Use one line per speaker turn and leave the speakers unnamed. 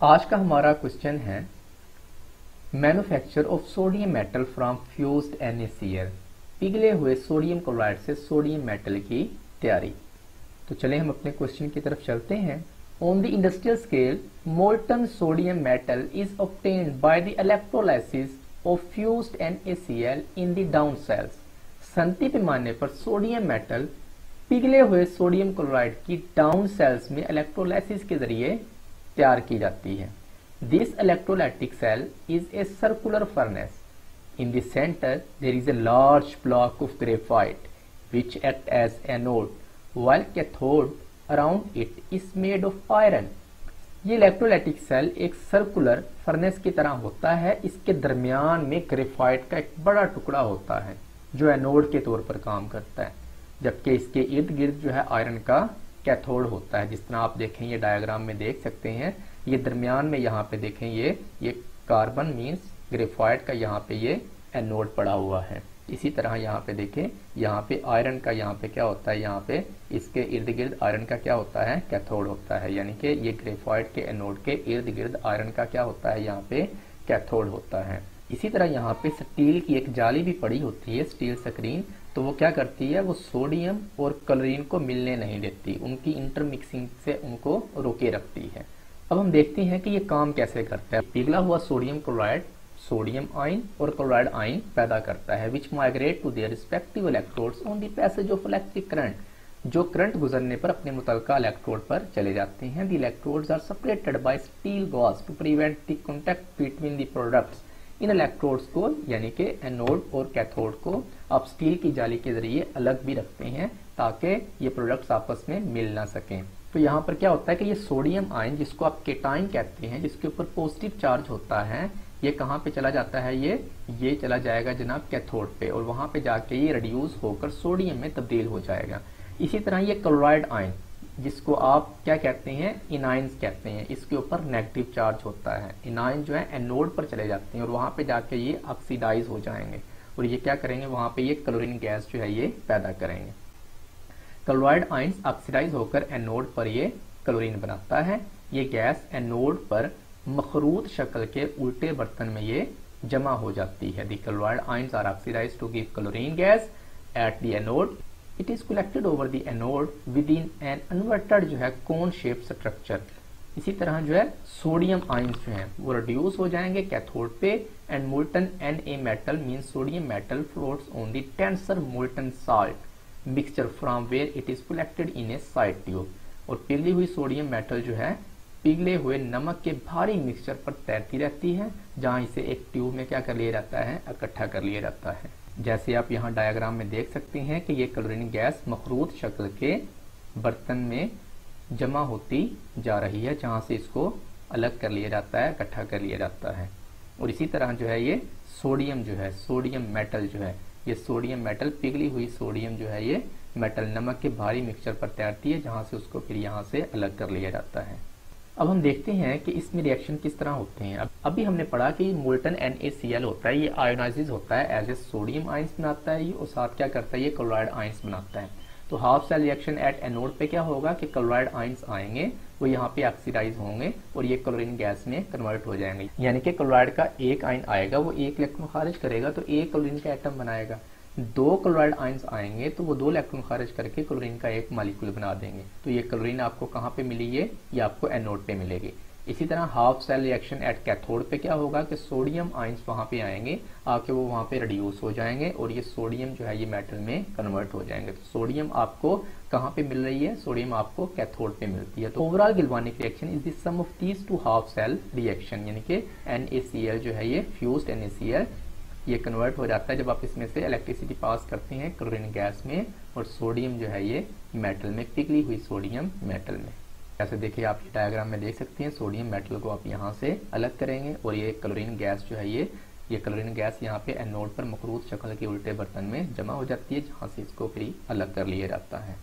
आज का हमारा क्वेश्चन है manufacture of sodium metal from fused NaCl। पिघले हुए सोडियम क्लोराइड से सोडियम मेटल की तैयारी। तो चले हम अपने क्वेश्चन की तरफ चलते हैं। On the industrial scale molten sodium metal is obtained by the electrolysis of fused NaCl in the down cells. सनती पैमाने पर सोडियम मेटल पिघले हुए सोडियम क्लोराइड की डाउन सेल्स में इलेक्ट्रोलाइसिस के जरिए तैयार की जाती है। This electrolytic cell is a circular furnace. In the centre there is a large block of graphite which act as anode, while cathode around it is made of iron। ये electrolytic cell एक circular furnace की तरह होता है। इसके दरमियान में graphite का एक बड़ा टुकड़ा होता है जो एनोड के तौर पर काम करता है, जबकि इसके इर्द गिर्द जो है आयरन का कैथोड होता है। जिस तरह आप देखें ये डायग्राम में देख सकते हैं, ये दरमियान में यहाँ पे देखें ये कार्बन मीन्स ग्रेफाइट का यहाँ पे ये एनोड पड़ा हुआ है। इसी तरह यहाँ पे देखें, यहाँ पे आयरन का यहाँ पे क्या होता है, यहाँ पे इसके इर्द गिर्द आयरन का क्या होता है, कैथोड होता है। यानी कि ये ग्रेफाइट के एनोड के इर्द गिर्द आयरन का क्या होता है, यहाँ पे कैथोड होता है। इसी तरह यहाँ पे स्टील की एक जाली भी पड़ी होती है, स्टील स्क्रीन। तो वो क्या करती है, वो सोडियम और क्लोरीन को मिलने नहीं देती, उनकी इंटरमिक्सिंग से उनको रोके रखती है। अब हम देखते हैं कि ये काम कैसे करता है। पिघला हुआ सोडियम क्लोराइड सोडियम आयन और क्लोराइड आयन पैदा करता है which migrate to their respective electrodes on the passage of electric current. जो करंट गुजरने पर अपने मुतलका इलेक्ट्रोड पर चले जाते हैं। The electrodes are separated by steel gauze to prevent the contact between the products. इन इलेक्ट्रोड्स को यानी कि एनोड और कैथोड को आप स्टील की जाली के जरिए अलग भी रखते हैं ताकि ये प्रोडक्ट्स आपस में मिल ना सकें। तो यहाँ पर क्या होता है कि ये सोडियम आयन जिसको आप केटाइन कहते हैं, जिसके ऊपर पॉजिटिव चार्ज होता है, ये कहाँ पे चला जाता है, ये चला जाएगा जनाब कैथोड पे, और वहां पे जाके ये रिड्यूस होकर सोडियम में तब्दील हो जाएगा। इसी तरह ये क्लोराइड आयन जिसको आप क्या कहते हैं, इनाइंस कहते हैं, इसके ऊपर नेगेटिव चार्ज होता है। इनाइन जो है एनोड पर चले जाते हैं और वहां पे जाके ये ऑक्सीडाइज हो जाएंगे और ये क्या करेंगे, वहां पे ये क्लोरीन गैस जो है ये पैदा करेंगे। क्लोराइड आयंस ऑक्सीडाइज होकर एनोड पर ये क्लोरीन बनाता है। ये गैस एनोड पर मखरूत शक्ल के उल्टे बर्तन में ये जमा हो जाती है। The chloride ions are oxidised to give chlorine gas at the anode. It is collected over the anode within an inverted जो है कोन शेप स्ट्रक्चर। इसी तरह जो है सोडियम आयंस जो है वो रिड्यूस हो जाएंगे कैथोड पे and molten Na metal mean sodium metal floats on the denser molten salt mixture from where it is collected in a side tube. और पिघली हुई सोडियम मेटल जो है पिघले हुए नमक के भारी मिक्सचर पर तैरती रहती है, जहां इसे एक ट्यूब में क्या कर लिया जाता है, इकट्ठा कर लिया जाता है। जैसे आप यहाँ डायग्राम में देख सकते हैं कि ये क्लोरीन गैस मखरूत शक्ल के बर्तन में जमा होती जा रही है, जहां से इसको अलग कर लिया जाता है, इकट्ठा कर लिया जाता है। और इसी तरह जो है ये सोडियम जो है, सोडियम मेटल जो है, ये सोडियम मेटल पिघली हुई सोडियम जो है ये मेटल नमक के भारी मिक्सचर पर तैरती है, जहां से उसको फिर यहाँ से अलग कर लिया जाता है। अब हम देखते हैं कि इसमें रिएक्शन किस तरह होते हैं। अभी हमने पढ़ा कि मोल्टन NaCl होता है, ये आयोनाइज होता है, एज ए सोडियम आयंस बनाता है ये, और साथ क्या करता है, ये क्लोराइड आयंस बनाता है। तो half cell reaction at anode पे क्या होगा कि क्लोराइड आयंस आएंगे, वो यहाँ पे ऑक्सीडाइज होंगे और ये क्लोरीन गैस में कन्वर्ट हो जाएंगे। यानी कि क्लोराइड का एक आयन आएगा, वो एक इलेक्ट्रॉन खारिज करेगा तो एक क्लोरीन का एटम बनाएगा। दो क्लोराइड आयंस आएंगे तो वो दो इलेक्ट्रॉन खारिज करके क्लोरीन का एक मॉलिक्यूल बना देंगे। तो ये क्लोरीन आपको कहाँ पे मिली है, ये आपको एनोड पे मिलेगी। इसी तरह half cell reaction at cathode पे क्या होगा कि सोडियम आयंस वहां पे आएंगे, आके वो वहां पे रिड्यूस हो जाएंगे और ये सोडियम जो है ये मेटल में कन्वर्ट हो जाएंगे। तो सोडियम आपको कहाँ पे मिल रही है, सोडियम आपको कैथोड पे मिलती है। तो overall galvanic reaction is the sum of these two half cell reaction, यानी कि NaCl जो है ये फ्यूज्ड NaCl ये कन्वर्ट हो जाता है जब आप इसमें से इलेक्ट्रिसिटी पास करते हैं क्लोरीन गैस में, और सोडियम जो है ये मेटल में, पिघली हुई सोडियम मेटल में। ऐसे देखिए आप ये डायग्राम में देख सकते हैं, सोडियम मेटल को आप यहाँ से अलग करेंगे और ये क्लोरीन गैस जो है ये क्लोरीन गैस यहाँ पे एनोड पर मखरूत शक्ल के उल्टे बर्तन में जमा हो जाती है, जहाँ से इसको फिर अलग कर लिया जाता है।